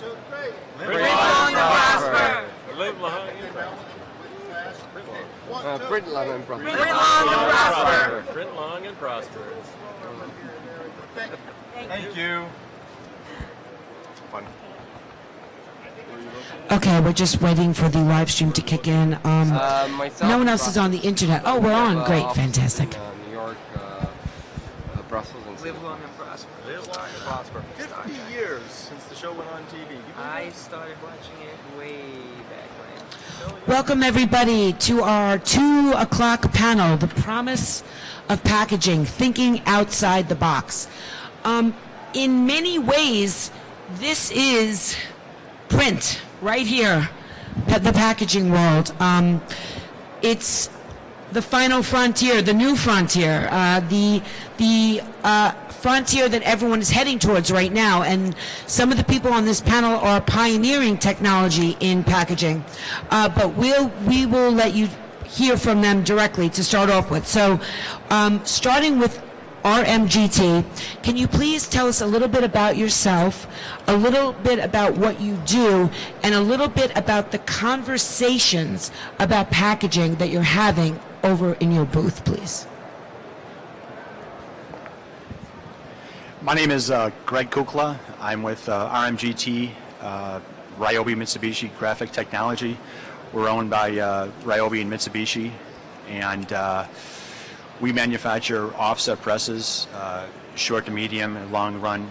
Live long and prosper. Live long and prosper. Print long and prosper. Live long and prosper. Print long and prosper. Thank you. Fun. Okay, we're just waiting for the live stream to kick in. No one else is on the internet. Oh, we're on. Great, fantastic. New York, Brussels, and Live long and prosper. Live long and prosper. 50 years since the show went on TV. I started watching it way back when. Welcome, everybody, to our 2 o'clock panel, The Promise of Packaging, Thinking Outside the Box. In many ways, this is print right here at the packaging world. It's the final frontier, the new frontier, the frontier that everyone is heading towards right now. And some of the people on this panel are pioneering technology in packaging. But we will let you hear from them directly to start off with. So starting with RMGT, can you please tell us a little bit about yourself, a little bit about what you do, and a little bit about the conversations about packaging that you're having over in your booth, please? My name is Greg Kukla. I'm with RMGT, Ryobi Mitsubishi Graphic Technology. We're owned by Ryobi and Mitsubishi, and we manufacture offset presses, short to medium and long run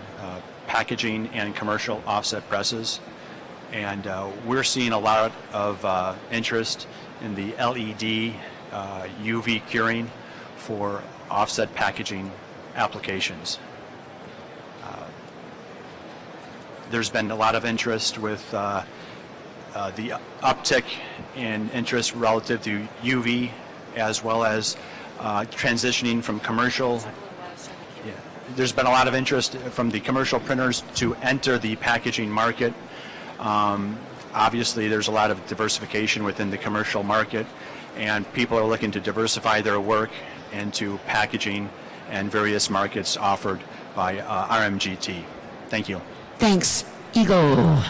packaging and commercial offset presses. And we're seeing a lot of interest in the LED UV curing for offset packaging applications. There's been a lot of interest with the uptick in interest relative to UV, as well as transitioning from commercial. Yeah, there's been a lot of interest from the commercial printers to enter the packaging market. Obviously, there's a lot of diversification within the commercial market, and people are looking to diversify their work into packaging and various markets offered by RMGT. Thank you. Thanks. Eagle.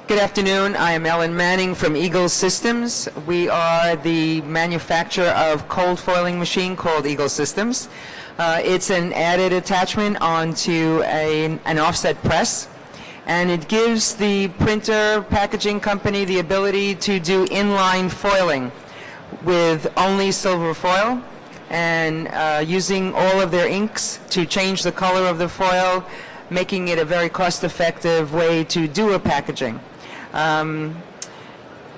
Good afternoon. I am Ellen Manning from Eagle Systems. We are the manufacturer of cold foiling machine called Eagle Systems. It's an added attachment onto an offset press, and it gives the printer packaging company the ability to do inline foiling with only silver foil, and using all of their inks to change the color of the foil, making it a very cost-effective way to do a packaging.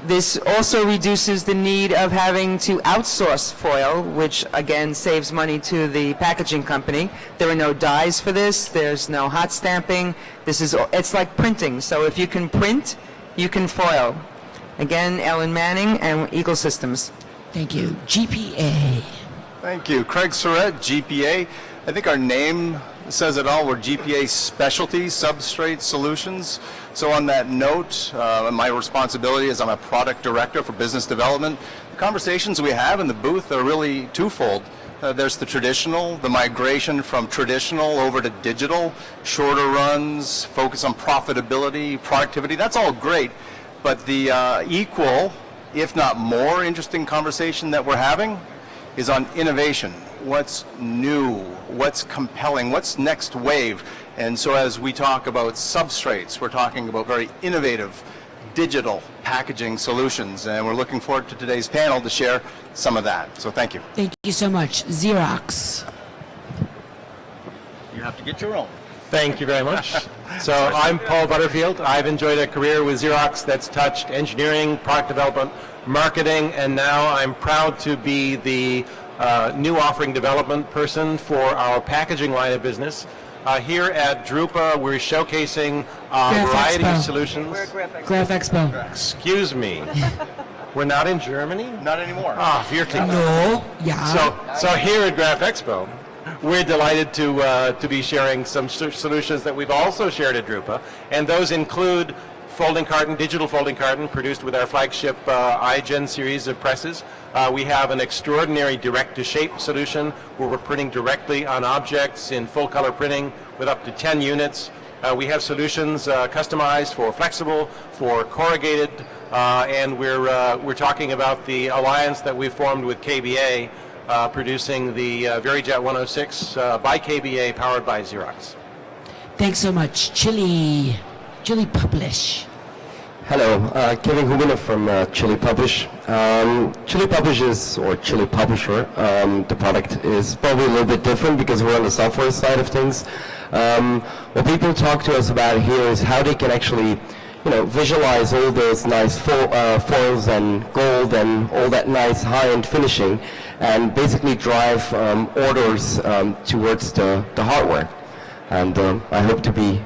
This also reduces the need of having to outsource foil, which again saves money to the packaging company. There are no dyes for this. There's no hot stamping. It's like printing. So if you can print, you can foil. Again, Ellen Manning and Eagle Systems. Thank you. GPA. Thank you. Craig Surratt, GPA. I think our name says it all. We're GPA Specialty Substrate Solutions. So on that note, my responsibility is I'm a product director for business development. The conversations we have in the booth are really twofold. There's the traditional, the migration from traditional over to digital, shorter runs, focus on profitability, productivity. That's all great. But the equal, if not more interesting conversation that we're having is on innovation. What's new? What's compelling? What's next wave? And so as we talk about substrates, we're talking about very innovative digital packaging solutions, and we're looking forward to today's panel to share some of that. So thank you. Thank you so much. Xerox. You have to get your own. Thank you very much. So I'm Paul Butterfield. I've enjoyed a career with Xerox that's touched engineering, product development, marketing, and now I'm proud to be the new offering development person for our packaging line of business. Here at Drupa, we're showcasing a variety of solutions. We're at Graph Expo. Excuse me. We're not in Germany? Not anymore. Ah, you're kidding. No. Yeah. So here at Graph Expo, we're delighted to be sharing some solutions that we've also shared at Drupa, and those include folding carton, digital folding carton, produced with our flagship iGen series of presses. We have an extraordinary direct-to-shape solution where we're printing directly on objects in full-color printing with up to 10 units. We have solutions customized for flexible, for corrugated, and we're talking about the alliance that we've formed with KBA, producing the VeriJet 106 by KBA, powered by Xerox. Thanks so much. Chili Publish. Hello, Kevin Hubiner from Chili Publish. Chili Publishes, or Chili Publisher, the product is probably a little bit different because we're on the software side of things. What people talk to us about here is how they can actually, visualize all those nice foils and gold and all that nice high-end finishing, and basically drive orders towards the hardware. And I hope to be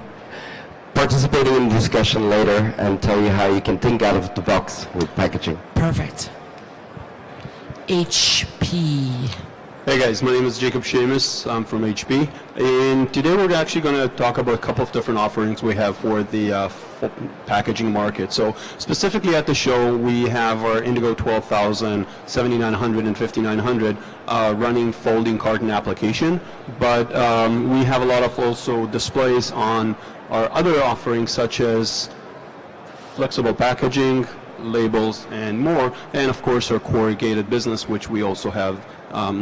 participating in the discussion later and tell you how you can think out of the box with packaging. Perfect. HP. Hey guys, my name is Jacob Seamus. I'm from HP, and today we're actually going to talk about a couple of different offerings we have for the packaging market. So specifically at the show, we have our Indigo 12,000, 7900, and 5900 running folding carton application, but we have a lot of also displays on our other offerings such as flexible packaging, labels, and more, and of course our corrugated business, which we also have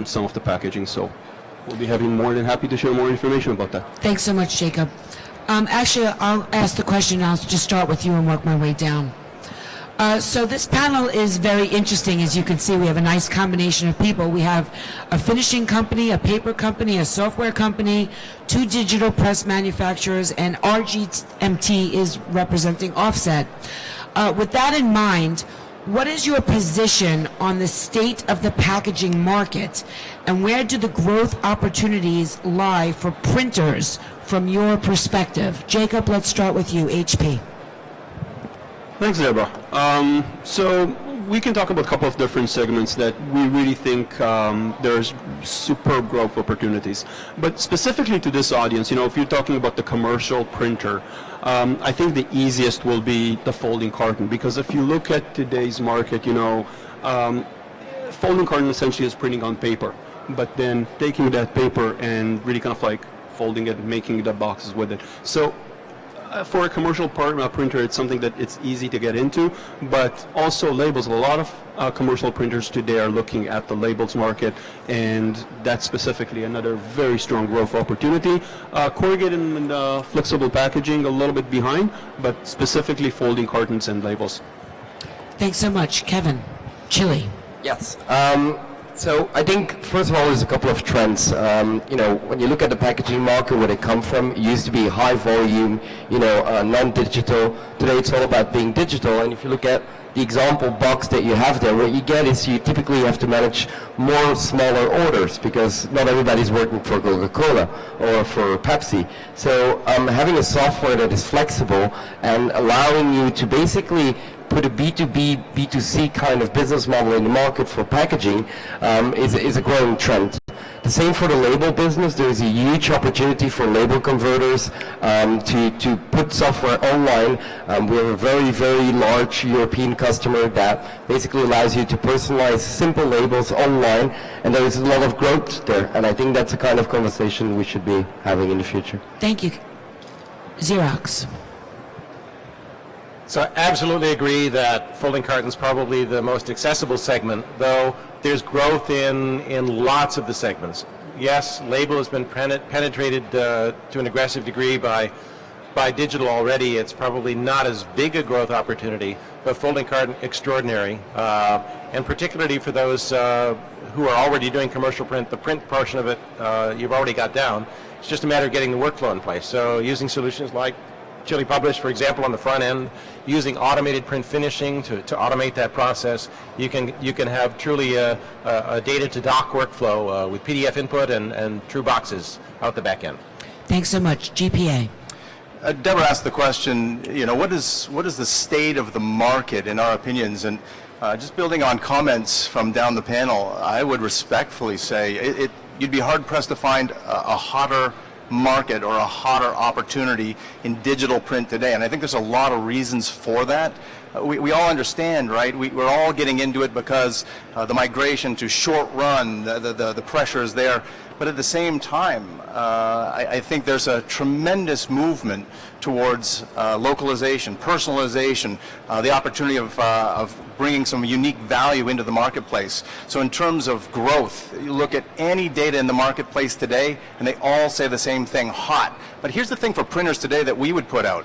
some of the packaging. So we'll be more than happy to share more information about that. Thanks so much, Jacob. Actually, I'll ask the question. I'll just start with you and work my way down. So this panel is very interesting. As you can see, we have a nice combination of people. We have a finishing company, a paper company, a software company, 2 digital press manufacturers, and RGMT is representing Offset. With that in mind, what is your position on the state of the packaging market, and where do the growth opportunities lie for printers from your perspective? Jacob, let's start with you, HP. Thanks, Deborah. So we can talk about a couple of different segments that we really think there's superb growth opportunities. But specifically to this audience, if you're talking about the commercial printer, I think the easiest will be the folding carton, because if you look at today's market, folding carton essentially is printing on paper, but then taking that paper and really kind of like folding it and making the boxes with it. So for a commercial printer, it's something that it's easy to get into, but also labels. A lot of commercial printers today are looking at the labels market, and that's specifically another very strong growth opportunity. Corrugated and flexible packaging a little bit behind, but specifically folding cartons and labels. Thanks so much. Kevin, Chili. Yes. So I think, first of all, there's a couple of trends. When you look at the packaging market, where they come from, it used to be high volume, non-digital. Today it's all about being digital. And if you look at the example box that you have there, what you get is you typically have to manage more smaller orders, because not everybody's working for Coca-Cola or for Pepsi. So having a software that is flexible and allowing you to basically put a B2B, B2C kind of business model in the market for packaging is a growing trend. The same for the label business. There's a huge opportunity for label converters to put software online. We have a very, very large European customer that basically allows you to personalize simple labels online, and there is a lot of growth there, and I think that's the kind of conversation we should be having in the future. Thank you. Xerox. So I absolutely agree that folding carton's probably the most accessible segment, though there's growth in lots of the segments. Yes, label has been penetrated to an aggressive degree by digital already. It's probably not as big a growth opportunity, but folding carton, extraordinary. And particularly for those who are already doing commercial print, the print portion of it you've already got down. It's just a matter of getting the workflow in place. So using solutions like Chili Publish, for example, on the front end, using automated print finishing to automate that process, you can have truly a data to doc workflow with PDF input and true boxes out the back end. Thanks so much. GPA. Deborah asked the question, what is the state of the market in our opinions? And just building on comments from down the panel, I would respectfully say you'd be hard pressed to find a hotter market or a hotter opportunity in digital print today, and I think there's a lot of reasons for that. We all understand, right? We're all getting into it because the migration to short run, the pressure is there. But at the same time, I think there's a tremendous movement towards localization, personalization, the opportunity of bringing some unique value into the marketplace. So in terms of growth, you look at any data in the marketplace today, and they all say the same thing, hot. But here's the thing for printers today that we would put out.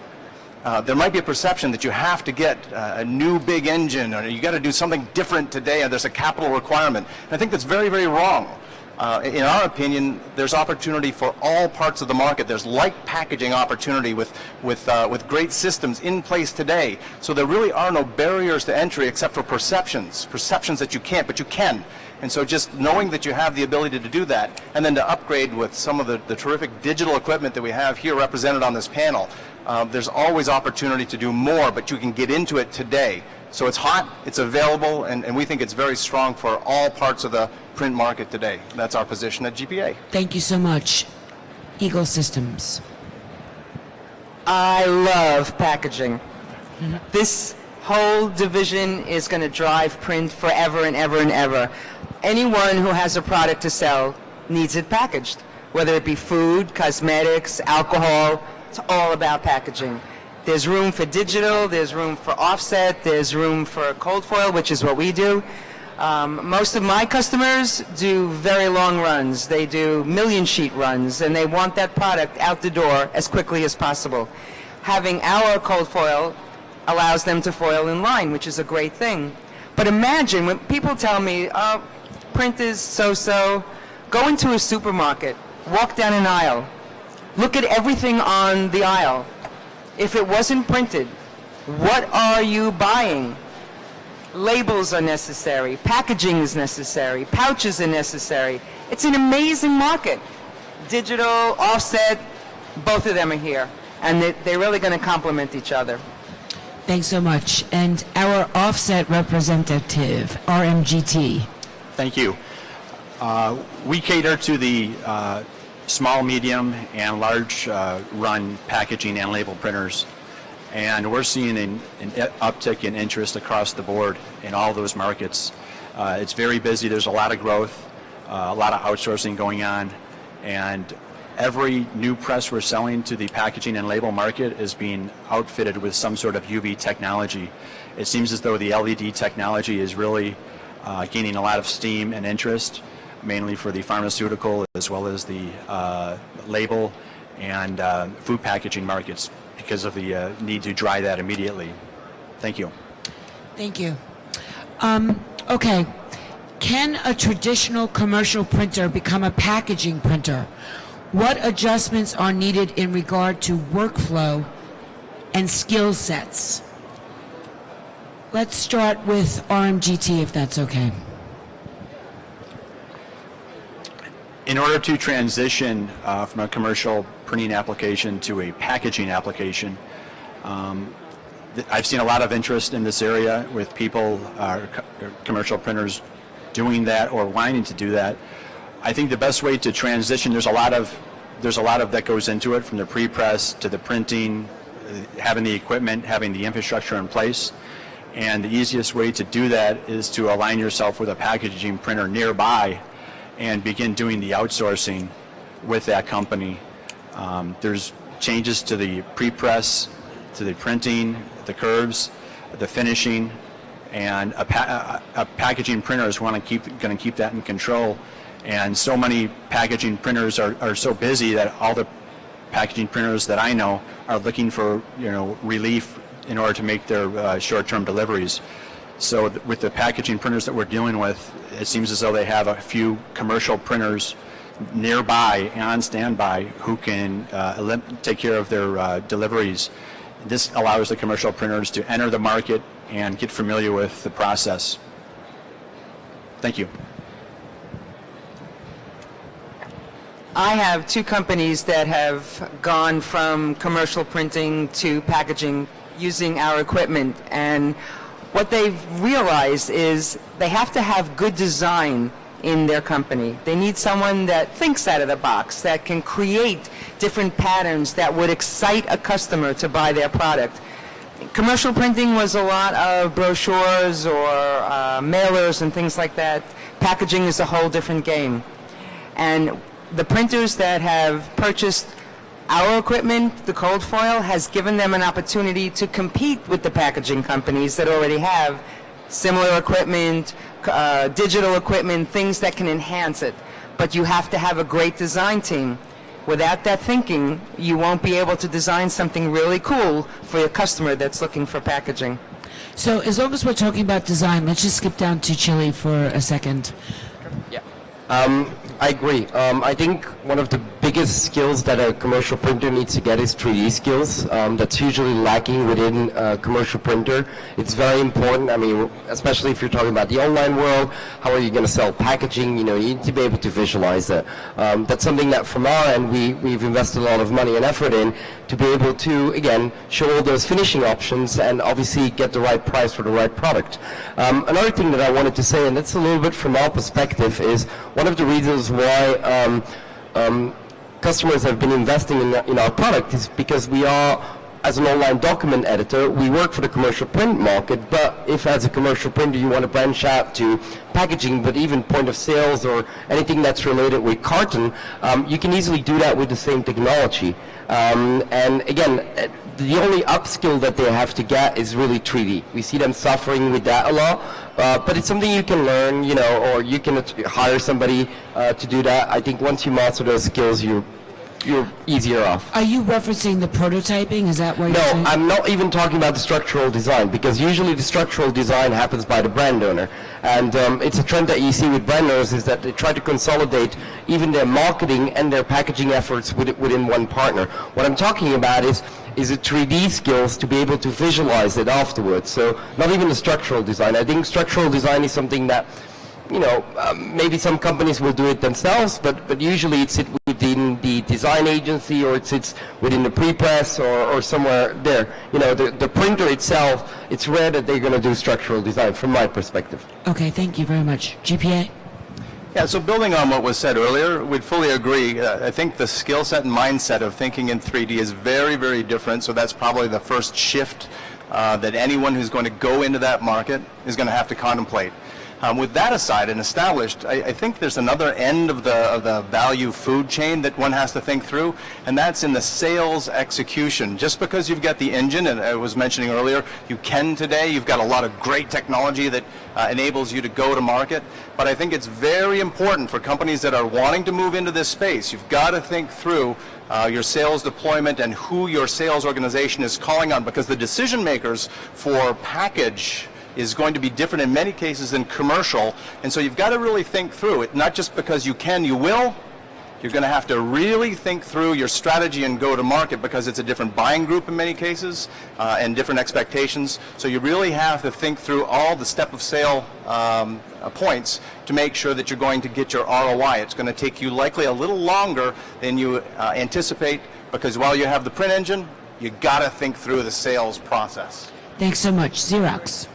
There might be a perception that you have to get a new big engine, or you got to do something different today, and there's a capital requirement. And I think that's very, very wrong. In our opinion, there's opportunity for all parts of the market. There's like packaging opportunity with great systems in place today. So there really are no barriers to entry except for perceptions that you can't, but you can. And so just knowing that you have the ability to do that, and then to upgrade with some of the terrific digital equipment that we have here represented on this panel, there's always opportunity to do more, but you can get into it today. So it's hot, it's available, and we think it's very strong for all parts of the print market today. That's our position at GPA. Thank you so much. Eagle Systems. I love packaging. This whole division is going to drive print forever and ever and ever. Anyone who has a product to sell needs it packaged, whether it be food, cosmetics, alcohol. It's all about packaging. There's room for digital, there's room for offset, there's room for cold foil, which is what we do. Most of my customers do very long runs. They do million sheet runs, and they want that product out the door as quickly as possible. Having our cold foil allows them to foil in line, which is a great thing. But imagine when people tell me, oh, print is so-so, go into a supermarket, walk down an aisle, look at everything on the aisle. If it wasn't printed, what are you buying? Labels are necessary, packaging is necessary, pouches are necessary. It's an amazing market. Digital, offset, both of them are here. And they're really going to complement each other. Thanks so much. And our offset representative, RMGT. Thank you. We cater to the small, medium, and large run packaging and label printers. And we're seeing an uptick in interest across the board in all those markets. It's very busy. There's a lot of growth, a lot of outsourcing going on. And every new press we're selling to the packaging and label market is being outfitted with some sort of UV technology. It seems as though the LED technology is really gaining a lot of steam and interest, mainly for the pharmaceutical as well as the label and food packaging markets, because of the need to dry that immediately. Thank you. Thank you. Okay. Can a traditional commercial printer become a packaging printer? What adjustments are needed in regard to workflow and skill sets? Let's start with RMGT, if that's okay. In order to transition from a commercial printing application to a packaging application, I've seen a lot of interest in this area with people, commercial printers, doing that or wanting to do that. I think the best way to transition, there's a lot of that goes into it, from the pre-press to the printing, having the equipment, having the infrastructure in place. And the easiest way to do that is to align yourself with a packaging printer nearby and begin doing the outsourcing with that company. There's changes to the pre-press, to the printing, the curves, the finishing, and a packaging printer is going to keep that in control. And so many packaging printers are so busy that all the packaging printers that I know are looking for relief in order to make their short-term deliveries. So with the packaging printers that we're dealing with, it seems as though they have a few commercial printers nearby and on standby who can take care of their deliveries. This allows the commercial printers to enter the market and get familiar with the process. Thank you. I have two companies that have gone from commercial printing to packaging using our equipment, and what they've realized is they have to have good design in their company. They need someone that thinks out of the box, that can create different patterns that would excite a customer to buy their product. Commercial printing was a lot of brochures or mailers and things like that. Packaging is a whole different game. And the printers that have purchased our equipment, the cold foil, has given them an opportunity to compete with the packaging companies that already have similar equipment, digital equipment, things that can enhance it. But you have to have a great design team. Without that thinking, you won't be able to design something really cool for your customer that's looking for packaging. So as long as we're talking about design, let's just skip down to Chile for a second. Yeah. I agree. I think one of the biggest skills that a commercial printer needs to get is 3D skills. That's usually lacking within a commercial printer. It's very important. I mean, especially if you're talking about the online world, how are you going to sell packaging? You know, you need to be able to visualize that. That's something that from our end, we've invested a lot of money and effort in to be able to, again, show all those finishing options and obviously get the right price for the right product. Another thing that I wanted to say, and that's a little bit from our perspective, is one of the reasons why customers have been investing in our product is because we are, as an online document editor, we work for the commercial print market, but if as a commercial printer you want to branch out to packaging, but even point of sales or anything that's related with carton, you can easily do that with the same technology. And again, the only upskill that they have to get is really 3D. We see them suffering with that a lot, but it's something you can learn, you know, or you can hire somebody to do that. I think once you master those skills, you're easier off. Are you referencing the prototyping? Is that what you're saying? No, I'm not even talking about the structural design, because usually the structural design happens by the brand owner. And it's a trend that you see with brand owners is that they try to consolidate even their marketing and their packaging efforts within one partner. What I'm talking about is the 3D skills to be able to visualize it afterwards. So not even the structural design. I think structural design is something that, you know, maybe some companies will do it themselves, but usually it sits within the design agency, or it sits within the pre-press or somewhere there. You know, the printer itself, it's rare that they're going to do structural design from my perspective. Okay, thank you very much. GPA? Yeah, so building on what was said earlier, we'd fully agree. I think the skill set and mindset of thinking in 3D is very, very different, so that's probably the first shift that anyone who's going to go into that market is going to have to contemplate. With that aside and established, I think there's another end of the value food chain that one has to think through, and that's in the sales execution. Just because you've got the engine, and I was mentioning earlier, you can today, you've got a lot of great technology that enables you to go to market, but I think it's very important for companies that are wanting to move into this space. You've got to think through your sales deployment and who your sales organization is calling on, because the decision makers for package is going to be different in many cases than commercial, and so you've got to really think through it, not just because you can, you will. You're going to have to really think through your strategy and go to market, because it's a different buying group in many cases and different expectations. So you really have to think through all the step of sale points to make sure that you're going to get your ROI. It's going to take you likely a little longer than you anticipate, because while you have the print engine, you got to think through the sales process. Thanks so much. Xerox?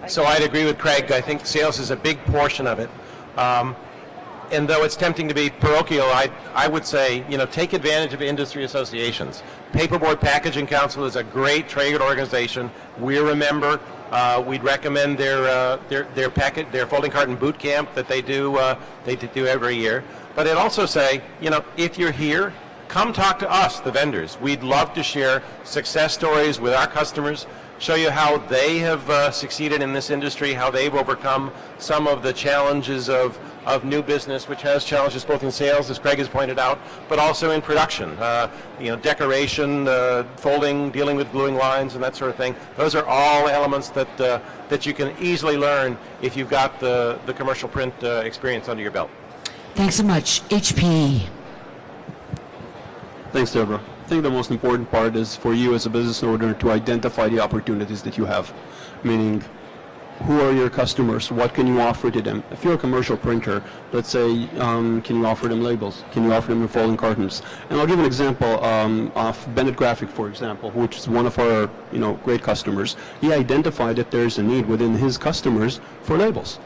So I'd agree with Craig. I think sales is a big portion of it. And though it's tempting to be parochial, I would say, you know, take advantage of industry associations. Paperboard Packaging Council is a great trade organization. We're a member. We'd recommend their folding carton boot camp that they do every year. But I'd also say, you know, if you're here, come talk to us, the vendors. We'd love to share success stories with our customers, show you how they have succeeded in this industry, how they've overcome some of the challenges of new business, which has challenges both in sales, as Craig has pointed out, but also in production. You know, decoration, folding, dealing with gluing lines, and that sort of thing. Those are all elements that you can easily learn if you've got the commercial print experience under your belt. Thanks so much. HP? Thanks, Deborah. I think the most important part is for you as a business owner to identify the opportunities that you have, meaning who are your customers, what can you offer to them. If you're a commercial printer, let's say, can you offer them labels? Can you offer them folding cartons? And I'll give an example of Bennett Graphic, for example, which is one of our great customers. He identified that there's a need within his customers for labels.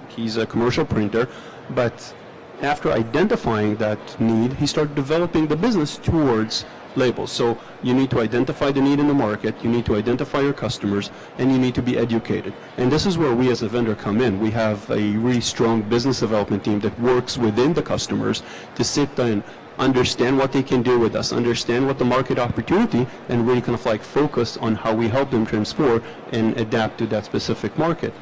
He's a commercial printer, but after identifying that need, he started developing the business towards labels. So you need to identify the need in the market, you need to identify your customers, and you need to be educated. And this is where we as a vendor come in. We have a really strong business development team that works within the customers to sit down, understand what they can do with us, understand what the market opportunity, and really kind of like focus on how we help them transform and adapt to that specific market.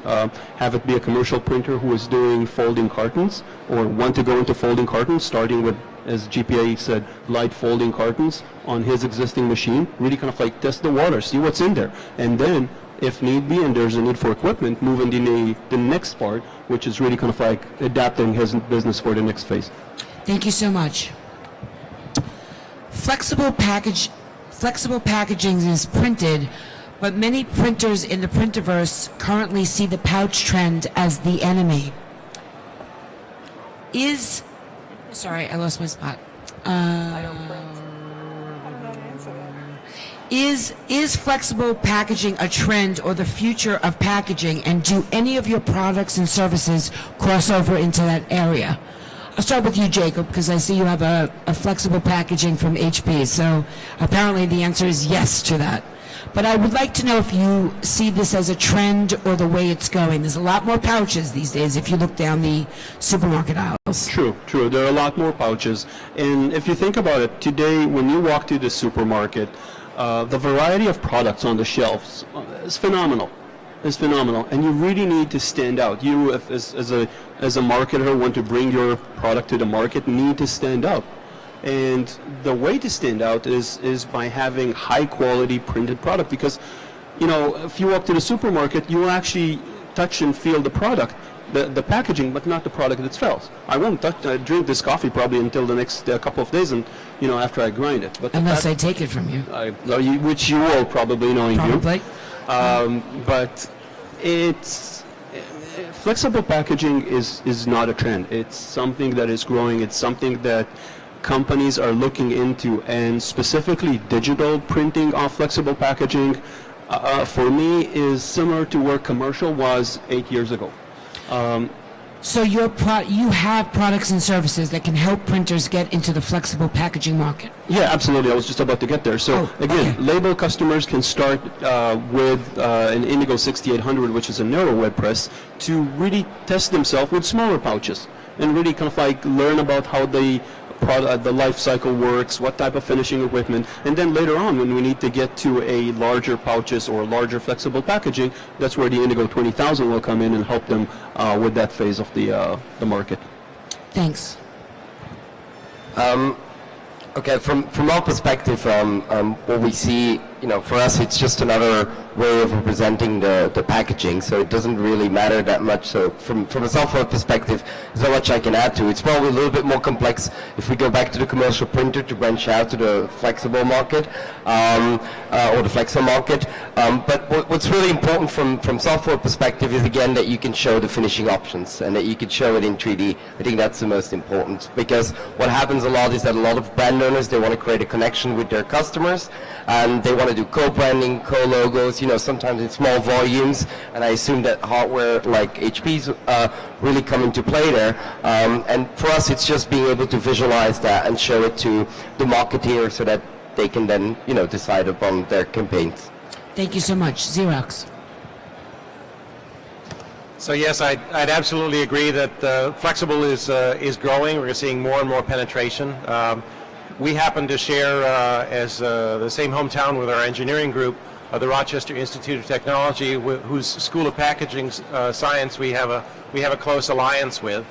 Have it be a commercial printer who is doing folding cartons or want to go into folding cartons, starting with, as GPA said, light folding cartons on his existing machine, really kind of like test the water, see what's in there, and then if need be and there's a need for equipment, move into the next part, which is really kind of like adapting his business for the next phase. Thank you so much. Flexible packaging is printed, but many printers in the printerverse currently see the pouch trend as the enemy. Sorry, I lost my spot. Is flexible packaging a trend or the future of packaging, and do any of your products and services cross over into that area? I'll start with you, Jacob, because I see you have a flexible packaging from HP, so apparently the answer is yes to that. But I would like to know if you see this as a trend or the way it's going. There's a lot more pouches these days if you look down the supermarket aisles. True. There are a lot more pouches. And if you think about it, today when you walk to the supermarket, the variety of products on the shelves is phenomenal. Is phenomenal, and you really need to stand out. You, as a marketer, want to bring your product to the market, need to stand out. And the way to stand out is by having high quality printed product, because, you know, if you walk to the supermarket, you will actually touch and feel the product, the packaging, but not the product itself. I won't drink this coffee probably until the next couple of days, and after I grind it. But unless I take it from you, which you will probably, knowing probably. But it's flexible packaging is not a trend. It's something that is growing. It's something that companies are looking into, and specifically digital printing of flexible packaging for me is similar to where commercial was 8 years ago. So you have products and services that can help printers get into the flexible packaging market? Yeah, absolutely. I was just about to get there. So label customers can start with an Indigo 6800, which is a narrow web press, to really test themselves with smaller pouches and really kind of like learn about how the life cycle works, what type of finishing equipment, and then later on when we need to get to a larger pouches or larger flexible packaging, that's where the Indigo 20,000 will come in and help them with that phase of the market. Thanks. Okay, from our perspective, what we see, for us, it's just another way of representing the packaging, so it doesn't really matter that much. So from a software perspective, there's not much I can add to. It's probably a little bit more complex if we go back to the commercial printer to branch out to the flexible market, or the flexo market. But what's really important from software perspective is, again, that you can show the finishing options and that you can show it in 3D. I think that's the most important, because what happens a lot is that a lot of brand owners, they want to create a connection with their customers, and they want to do co-branding, co-logos, sometimes in small volumes, and I assume that hardware like HP's really come into play there. And for us, it's just being able to visualize that and show it to the marketeer so that they can then, decide upon their campaigns. Thank you so much. Xerox. So yes, I'd absolutely agree that flexible is growing. We're seeing more and more penetration. We happen to share, as the same hometown with our engineering group, the Rochester Institute of Technology, whose School of Packaging Science we have a close alliance with.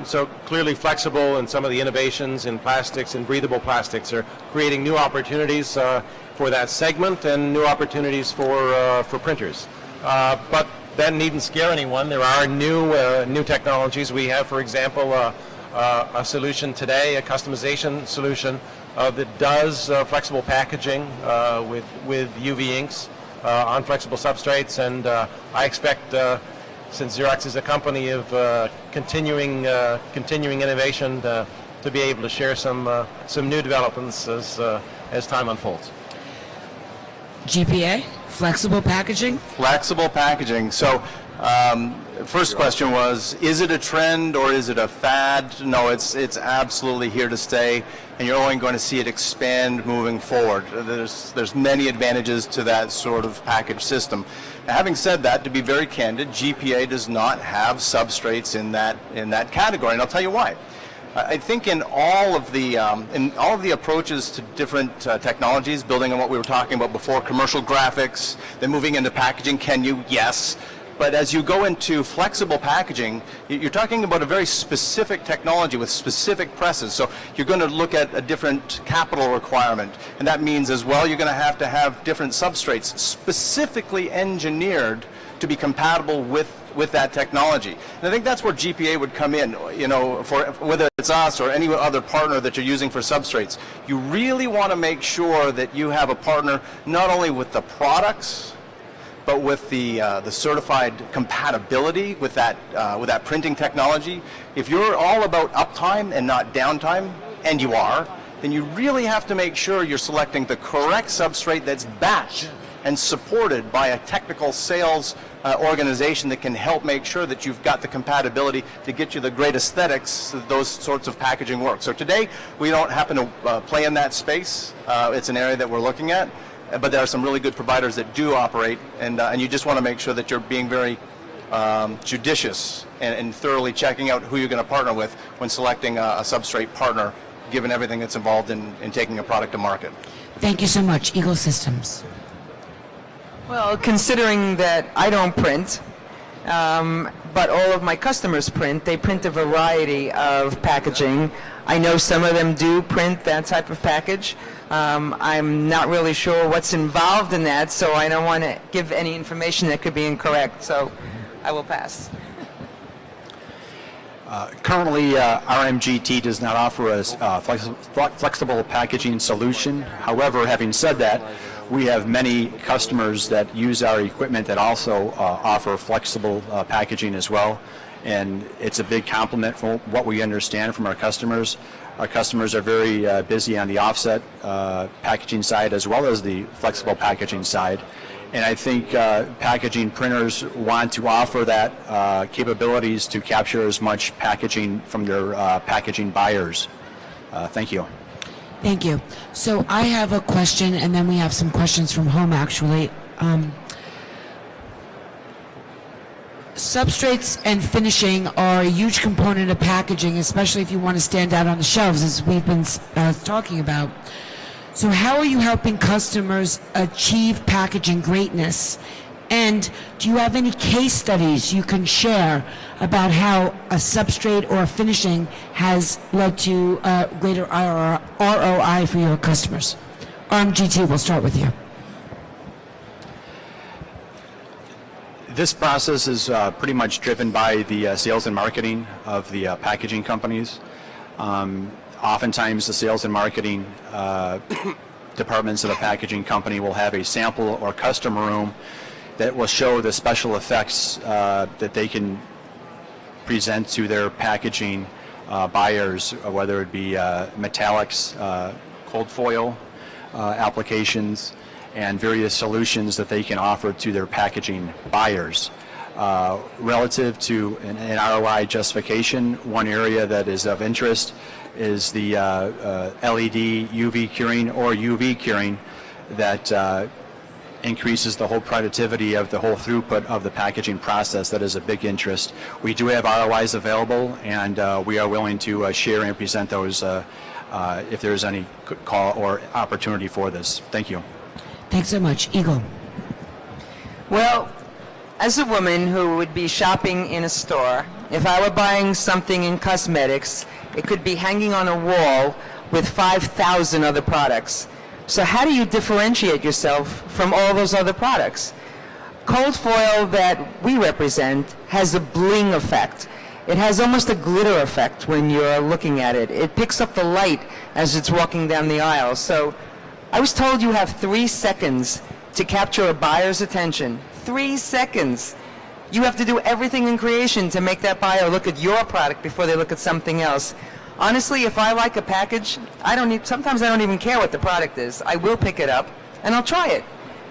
So clearly flexible, and some of the innovations in plastics and breathable plastics are creating new opportunities for that segment and new opportunities for printers. But that needn't scare anyone. There are new technologies. We have, for example, a solution today, a customization solution that does flexible packaging with UV inks on flexible substrates, and I expect, since Xerox is a company of continuing innovation, to be able to share some new developments as time unfolds. GPA, flexible packaging? Flexible packaging. So First question was, is it a trend or is it a fad? No, it's absolutely here to stay, and you're only going to see it expand moving forward. There's many advantages to that sort of package system. Now, having said that, to be very candid, GPA does not have substrates in that category, and I'll tell you why. I think in all of the approaches to different technologies, building on what we were talking about before, commercial graphics, then moving into packaging, can you? Yes. But as you go into flexible packaging, you're talking about a very specific technology with specific presses. So you're going to look at a different capital requirement. And that means as well you're going to have different substrates specifically engineered to be compatible with that technology. And I think that's where GPA would come in, you know, for whether it's us or any other partner that you're using for substrates. You really want to make sure that you have a partner not only with the products, but with the certified compatibility with that printing technology. If you're all about uptime and not downtime, and you are, then you really have to make sure you're selecting the correct substrate that's backed and supported by a technical sales organization that can help make sure that you've got the compatibility to get you the great aesthetics so that those sorts of packaging work. So today, we don't happen to play in that space. It's an area that we're looking at. But there are some really good providers that do operate, and you just want to make sure that you're being very judicious and thoroughly checking out who you're going to partner with when selecting a substrate partner, given everything that's involved in taking a product to market. Thank you so much, Eagle Systems. Well, considering that I don't print, but all of my customers print, they print a variety of packaging. I know some of them do print that type of package. I'm not really sure what's involved in that, so I don't want to give any information that could be incorrect, so I will pass. Currently, RMGT does not offer a flexible packaging solution. However, having said that, we have many customers that use our equipment that also offer flexible packaging as well. And it's a big compliment from what we understand from our customers. Our customers are very busy on the offset packaging side as well as the flexible packaging side. And I think packaging printers want to offer that capabilities to capture as much packaging from their packaging buyers. Thank you. Thank you. So I have a question, and then we have some questions from home, actually. Substrates and finishing are a huge component of packaging, especially if you want to stand out on the shelves, as we've been talking about. So how are you helping customers achieve packaging greatness? And do you have any case studies you can share about how a substrate or a finishing has led to greater ROI for your customers? RMGT, we'll start with you. This process is pretty much driven by the sales and marketing of the packaging companies. Oftentimes the sales and marketing departments of the packaging company will have a sample or custom room that will show the special effects that they can present to their packaging buyers, whether it be metallics, cold foil applications, and various solutions that they can offer to their packaging buyers. Relative to an ROI justification, one area that is of interest is the LED UV curing or UV curing that increases the whole productivity of the whole throughput of the packaging process. That is a big interest. We do have ROIs available, and we are willing to share and present those if there's any call or opportunity for this. Thank you. Thanks so much. Eagle. Well, as a woman who would be shopping in a store, if I were buying something in cosmetics, it could be hanging on a wall with 5,000 other products. So how do you differentiate yourself from all those other products? Cold foil that we represent has a bling effect. It has almost a glitter effect when you're looking at it. It picks up the light as it's walking down the aisle. So I was told you have 3 seconds to capture a buyer's attention. 3 seconds. You have to do everything in creation to make that buyer look at your product before they look at something else. Honestly, if I like a package, sometimes I don't even care what the product is. I will pick it up and I'll try it.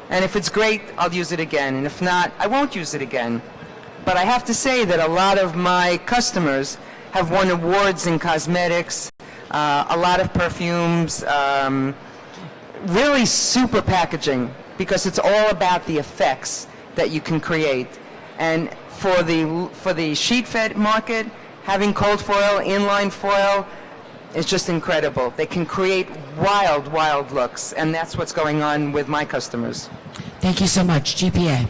And if it's great, I'll use it again. And if not, I won't use it again. But I have to say that a lot of my customers have won awards in cosmetics, a lot of perfumes, really super packaging, because it's all about the effects that you can create. And for the sheet-fed market, having cold foil, inline foil, is just incredible. They can create wild, wild looks, and that's what's going on with my customers. Thank you so much. GPA.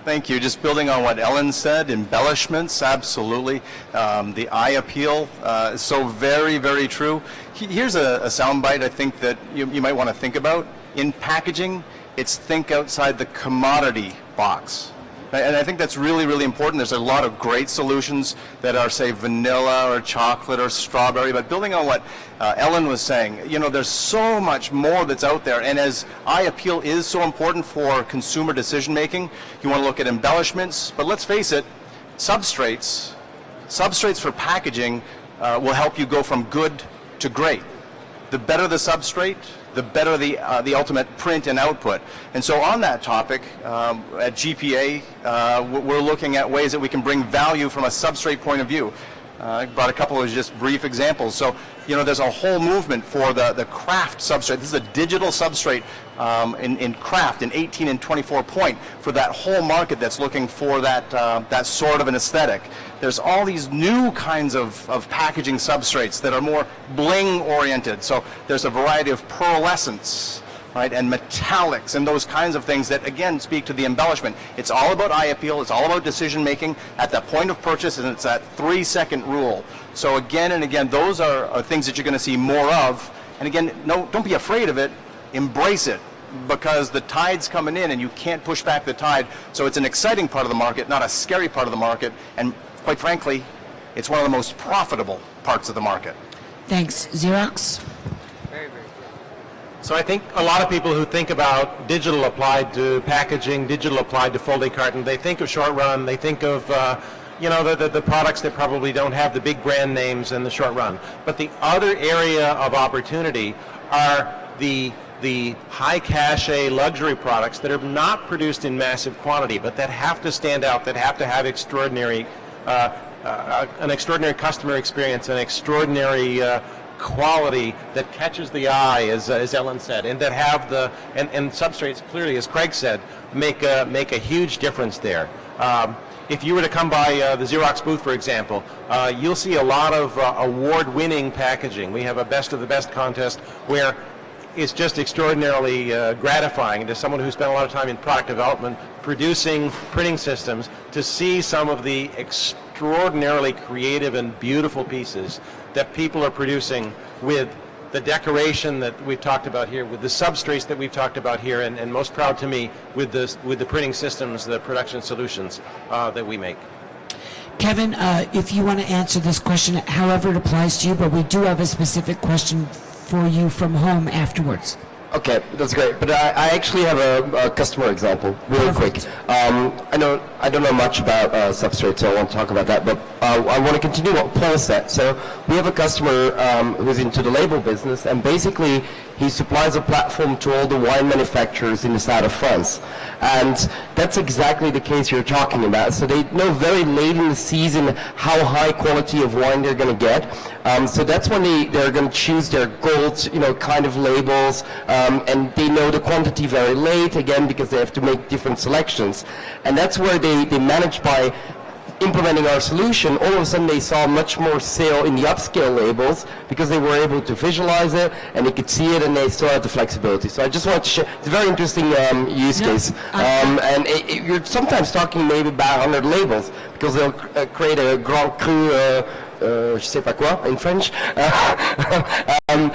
Thank you. Just building on what Ellen said, embellishments, absolutely. The eye appeal is so very, very true. Here's a soundbite I think that you might want to think about. In packaging, it's think outside the commodity box. And I think that's really, really important. There's a lot of great solutions that are, say, vanilla or chocolate or strawberry. But building on what Ellen was saying, there's so much more that's out there. And as eye appeal is so important for consumer decision making, you want to look at embellishments. But let's face it, substrates for packaging will help you go from good to great. The better the substrate, the better the ultimate print and output. And so on that topic, at GPA, we're looking at ways that we can bring value from a substrate point of view. I brought a couple of just brief examples. So, there's a whole movement for the craft substrate. This is a digital substrate in craft, in 18 and 24 point, for that whole market that's looking for that sort of an aesthetic. There's all these new kinds of packaging substrates that are more bling oriented. So there's a variety of pearlescence, right, and metallics and those kinds of things that again speak to the embellishment. It's all about eye appeal, it's all about decision making at the point of purchase, and it's that 3-second rule. So again and again, those are things that you're going to see more of. And again, don't be afraid of it, embrace it, because the tide's coming in and you can't push back the tide. So it's an exciting part of the market, not a scary part of the market, and quite frankly, it's one of the most profitable parts of the market. Thanks. Xerox? So I think a lot of people who think about digital applied to packaging, digital applied to folding carton, they think of short run, they think of the products that probably don't have the big brand names in the short run. But the other area of opportunity are the high cachet luxury products that are not produced in massive quantity, but that have to stand out, that have to have extraordinary, an extraordinary customer experience, an extraordinary quality that catches the eye, as Ellen said, and that have and substrates clearly, as Craig said, make a huge difference there. If you were to come by the Xerox booth, for example, you'll see a lot of award-winning packaging. We have a best of the best contest where it's just extraordinarily gratifying to someone who spent a lot of time in product development, producing printing systems, to see some of the extraordinarily creative and beautiful pieces that people are producing with the decoration that we've talked about here, with the substrates that we've talked about here, and most proud to me with the printing systems, the production solutions that we make. Kevin, if you want to answer this question, however it applies to you, but we do have a specific question for you from home afterwards. Okay, that's great. But I actually have a customer example, really quick. I don't know much about substrate, so I won't talk about that. But I want to continue what Paul said. So we have a customer who's into the label business, and basically he supplies a platform to all the wine manufacturers in the south of France. And that's exactly the case you're talking about. So they know very late in the season how high quality of wine they're going to get. So that's when they're going to choose their gold, kind of labels. And they know the quantity very late, again, because they have to make different selections. And that's where they manage by implementing our solution. All of a sudden they saw much more sale in the upscale labels because they were able to visualize it and they could see it, and they still had the flexibility. So I just want to share, it's a very interesting use case. And you're sometimes talking maybe about 100 labels because they'll create a Grand Cru je sais pas quoi in French, and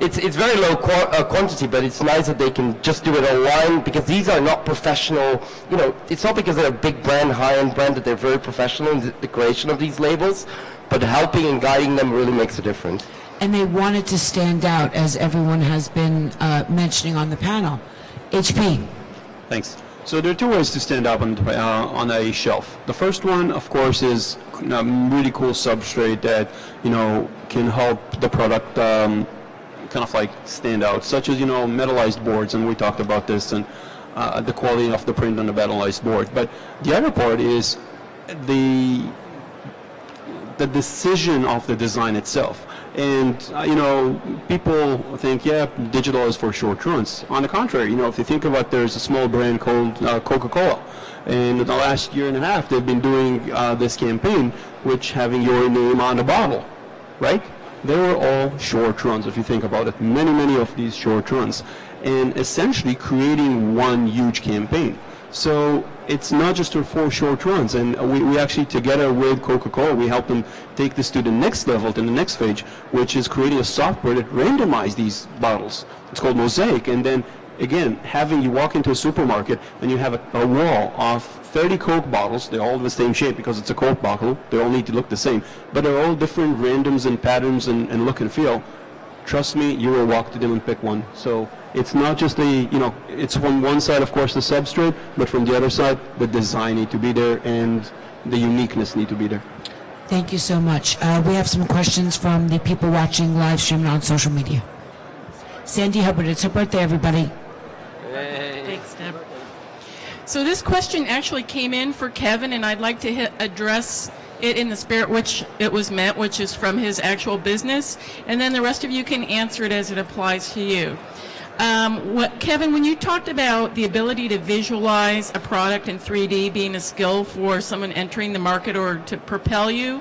it's very low quantity, but it's nice that they can just do it online, because these are not professional. It's not because they're a big brand, high-end brand, that they're very professional in the creation of these labels, but helping and guiding them really makes a difference. And they wanted to stand out, as everyone has been mentioning on the panel. HP. Thanks. So there are two ways to stand up on a shelf. The first one, of course, is a really cool substrate that can help the product kind of like stand out, such as metallized boards, and we talked about this, and the quality of the print on the metallized board. But the other part is the decision of the design itself. And, people think, yeah, digital is for short runs. On the contrary, if you think about, there's a small brand called Coca-Cola. And in the last year and a half, they've been doing this campaign, which having your name on the bottle, right? They were all short runs, if you think about it. Many of these short runs. And essentially creating one huge campaign. So it's not just for short runs, and we actually, together with Coca-Cola, we help them take this to the next level, to the next stage, which is creating a software that randomizes these bottles. It's called Mosaic, and then again, you walk into a supermarket and you have a wall of 30 Coke bottles. They're all the same shape because it's a Coke bottle. They all need to look the same, but they're all different randoms and patterns and look and feel. Trust me, you will walk to them and pick one. So it's not just it's from one side, of course, the substrate, but from the other side, the design need to be there and the uniqueness need to be there. Thank you so much. We have some questions from the people watching live stream on social media. Sandy Hubbard, it's her birthday, everybody. Thanks, Deb. So this question actually came in for Kevin, and I'd like to address it in the spirit which it was meant, which is from his actual business, and then the rest of you can answer it as it applies to you. Kevin, when you talked about the ability to visualize a product in 3D being a skill for someone entering the market or to propel you,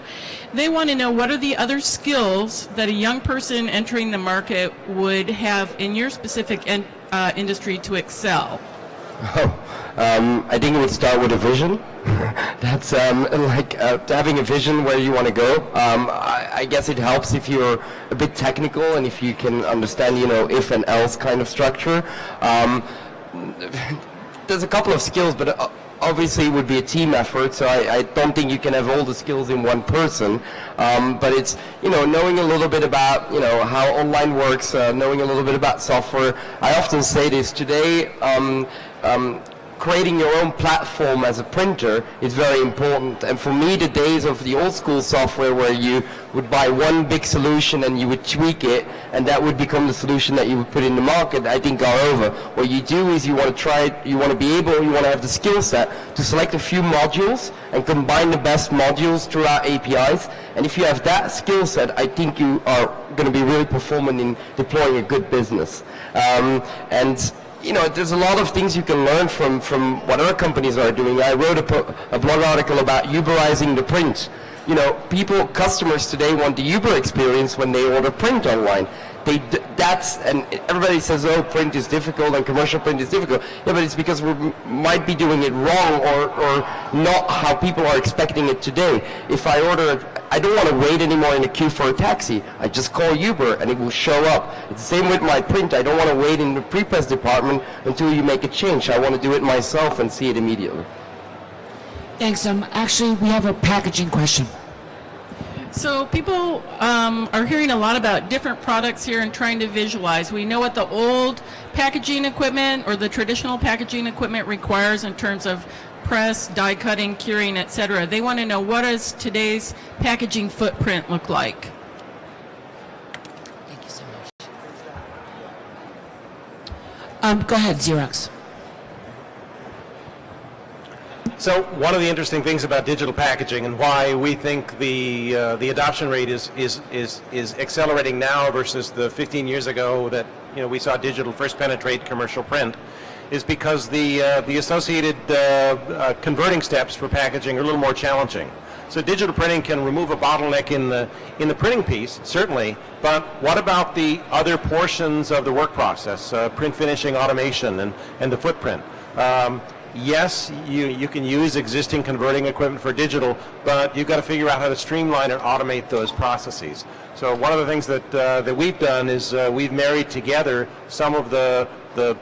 they want to know what are the other skills that a young person entering the market would have in your specific industry to excel? I think it would start with a vision. That's having a vision where you want to go. I guess it helps if you're a bit technical and if you can understand, if and else kind of structure. There's a couple of skills, but obviously it would be a team effort, so I don't think you can have all the skills in one person. But it's, knowing a little bit about, how online works, knowing a little bit about software. I often say this today, creating your own platform as a printer is very important. And for me, the days of the old school software where you would buy one big solution and you would tweak it and that would become the solution that you would put in the market, I think are over. What you do is you want to have the skill set to select a few modules and combine the best modules throughout APIs. And if you have that skill set, I think you are going to be really performant in deploying a good business. There's a lot of things you can learn from what other companies are doing. I wrote a blog article about Uberizing the print. Customers today want the Uber experience when they order print online. And everybody says, oh, print is difficult and commercial print is difficult. Yeah, but it's because we might be doing it wrong or not how people are expecting it today. If I order, I don't want to wait anymore in a queue for a taxi. I just call Uber and it will show up. It's the same with my print. I don't want to wait in the pre-press department until you make a change. I want to do it myself and see it immediately. Thanks. Actually, we have a packaging question. So people are hearing a lot about different products here and trying to visualize. We know what the old packaging equipment or the traditional packaging equipment requires in terms of press, die cutting, curing, etc. They want to know, what does today's packaging footprint look like? Thank you so much. Go ahead, Xerox. So one of the interesting things about digital packaging and why we think the adoption rate is accelerating now versus the 15 years ago that we saw digital first penetrate commercial print is because the associated converting steps for packaging are a little more challenging. So digital printing can remove a bottleneck in the printing piece, certainly, but what about the other portions of the work process, print finishing, automation, and the footprint? Yes, you can use existing converting equipment for digital, but you've got to figure out how to streamline and automate those processes. So one of the things that we've done is we've married together some of the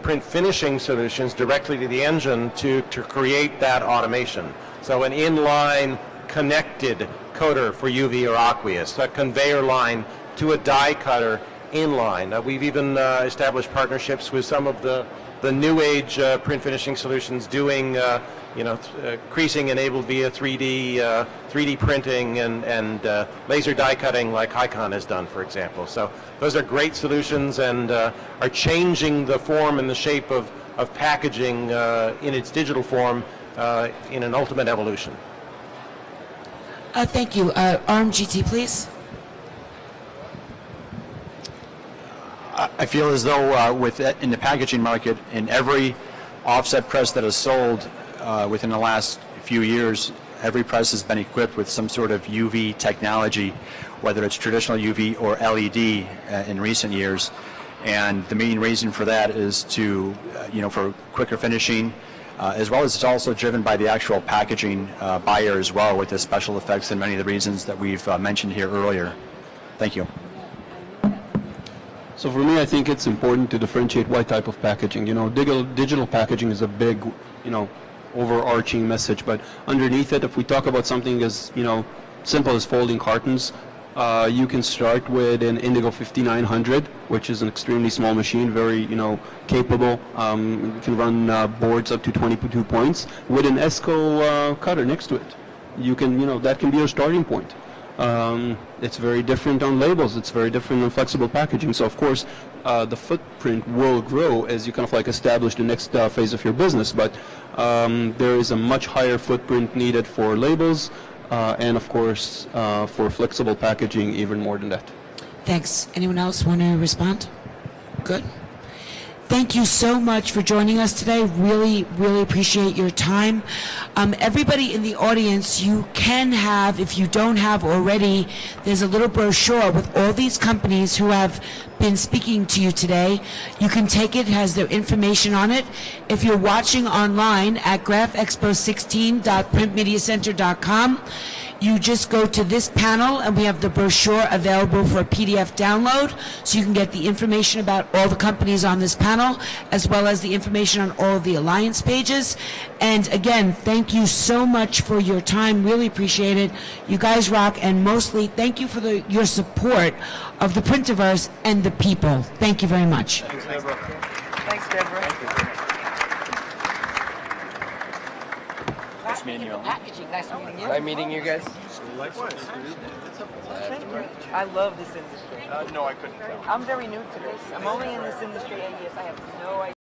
print finishing solutions directly to the engine to create that automation. So an inline connected coder for UV or aqueous, a conveyor line to a die cutter inline. We've even established partnerships with some of the new age print finishing solutions doing creasing enabled via 3D printing and laser die cutting like Hicon has done, for example. So those are great solutions and are changing the form and the shape of packaging in its digital form in an ultimate evolution. Thank you. RMGT, please. I feel as though in the packaging market, in every offset press that is sold within the last few years, every press has been equipped with some sort of UV technology, whether it's traditional UV or LED in recent years. And the main reason for that is to, for quicker finishing, as well as it's also driven by the actual packaging buyer as well, with the special effects and many of the reasons that we've mentioned here earlier. Thank you. So for me, I think it's important to differentiate what type of packaging. Digital packaging is a big, overarching message, but underneath it, if we talk about something as, simple as folding cartons, you can start with an Indigo 5900, which is an extremely small machine, very, capable. You can run boards up to 22 points with an ESCO cutter next to it. You can, that can be your starting point. It's very different on labels. It's very different on flexible packaging. So, of course, the footprint will grow as you kind of like establish the next phase of your business. But there is a much higher footprint needed for labels and, of course, for flexible packaging, even more than that. Thanks. Anyone else want to respond? Good. Thank you so much for joining us today. Really, really appreciate your time. Everybody in the audience, you can have, if you don't have already, there's a little brochure with all these companies who have been speaking to you today. You can take it, it has their information on it. If you're watching online at graphexpo16.printmediacenter.com, you just go to this panel and we have the brochure available for a PDF download, so you can get the information about all the companies on this panel as well as the information on all of the alliance pages. And again, thank you so much for your time. Really appreciate it. You guys rock, and mostly thank you for your support of the Printiverse and the people. Thank you very much. Thanks, Deborah. Thanks, Deborah. Nice meeting you all. Packaging. Nice meeting you. Nice meeting you guys. Likewise. I love this industry. No, I couldn't tell. I'm very new to this. I'm only in this industry 8 years. I have no idea.